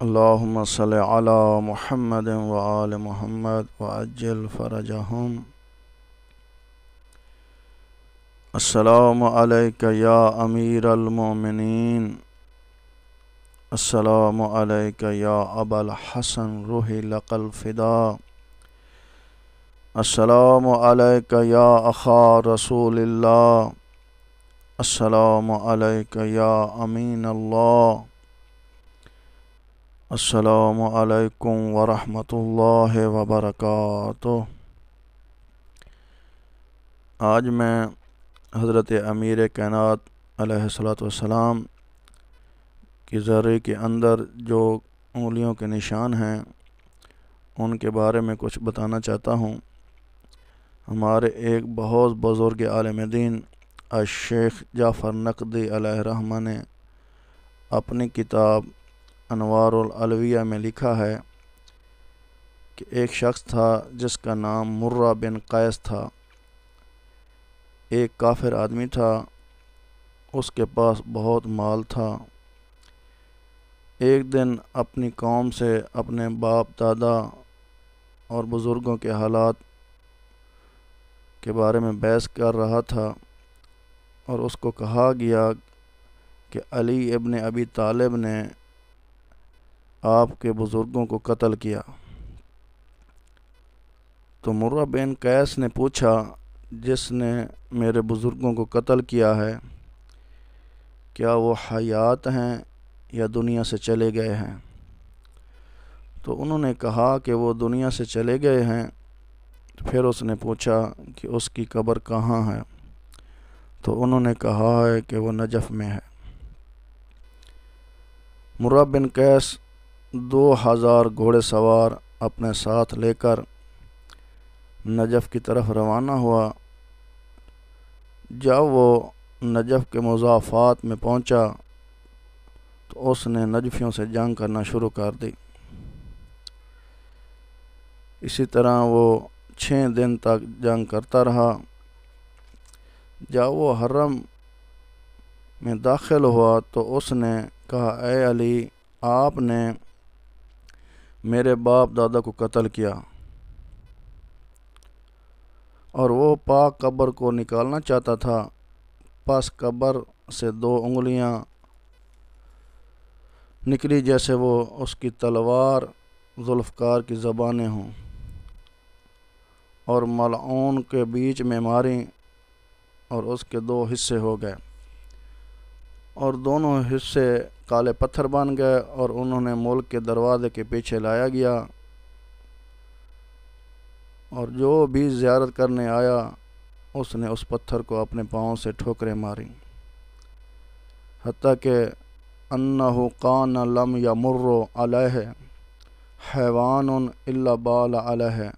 اللهم صل على محمد وآل محمد وعجل فرجهم. السلام عليك يا أمير المؤمنين. السلام عليك يا أبا الحسن روحي لك الفداء. السلام عليك يا أخا رسول الله. السلام عليك يا أمين الله. السلام علیکم ورحمۃ اللہ وبرکاتہ۔ آج میں حضرت امیر کائنات علیہ الصلوۃ والسلام کی ذرے کے اندر جو انگلیوں کے نشان ہیں ان کے بارے میں کچھ بتانا چاہتا ہوں۔ ہمارے ایک بہت بزرگ عالم دین الشیخ جعفر نقدی علیہ رحمہ نے اپنی کتاب انوار العلویہ میں لکھا ہے کہ ایک شخص تھا جس کا نام مرہ بن قیس تھا۔ ایک کافر آدمی تھا، اس کے پاس بہت مال تھا۔ ایک دن اپنی قوم سے اپنے باپ دادا اور بزرگوں کے حالات کے بارے میں بحث کر رہا تھا اور اس کو کہا گیا کہ علی ابن ابی طالب نے آپ کے بزرگوں کو قتل کیا۔ تو مرہ بن قیس نے پوچھا، جس نے میرے بزرگوں کو قتل کیا ہے کیا وہ حیات ہیں یا دنیا سے چلے گئے ہیں؟ تو انہوں نے کہا کہ وہ دنیا سے چلے گئے ہیں۔ پھر اس نے پوچھا کہ اس کی قبر کہاں ہے؟ تو انہوں نے کہا ہے کہ وہ نجف میں ہے۔ مرہ بن قیس 2000 گھوڑے سوار اپنے ساتھ لے کر نجف کی طرف روانہ ہوا۔ جب وہ نجف کے مضافات میں پہنچا تو اس نے نجفیوں سے جنگ کرنا شروع کر دی۔ اسی طرح وہ 6 دن تک جنگ کرتا رہا۔ جب وہ حرم میں داخل ہوا تو اس نے کہا، اے علی، آپ نے میرے باپ دادا کو قتل کیا۔ اور وہ پاک قبر کو نکالنا چاہتا تھا، پس قبر سے 2 انگلیاں نکلی جیسے وہ اس کی تلوار ذوالفقار کی زبانیں ہوں، اور ملعون کے بیچ میں ماریں اور اس کے 2 حصے ہو گئے، اور دونوں حصے کالے پتھر بن گئے، اور انہوں نے ملک کے دروازے کے پیچھے لایا گیا، اور جو بھی زیارت کرنے آیا اس نے اس پتھر کو اپنے پاؤں سے ٹھوکریں ماریں، حتیٰ کہ انہ کان لم یمر علیہ حیوان الا بال علیہ،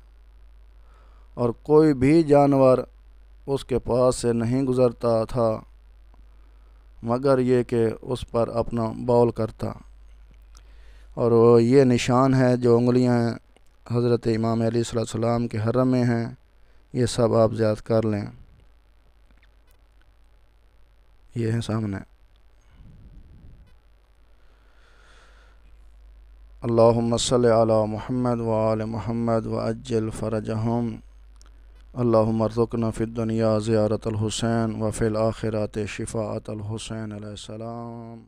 اور کوئی بھی جانور اس کے پاس سے نہیں گزرتا تھا مگر یہ کہ اس پر اپنا بول کرتا۔ اور یہ نشان ہے جو انگلیاں حضرت امام علیہ السلام کے حرم میں ہیں، یہ سب آپ یاد کر لیں، یہ ہیں سامنے۔ اللہم صل علی محمد وآل محمد وعجل فرجہم۔ اللہم ارزقنا فی الدنیا زیارت الحسین وفی الآخرات شفاعت الحسین علیہ السلام۔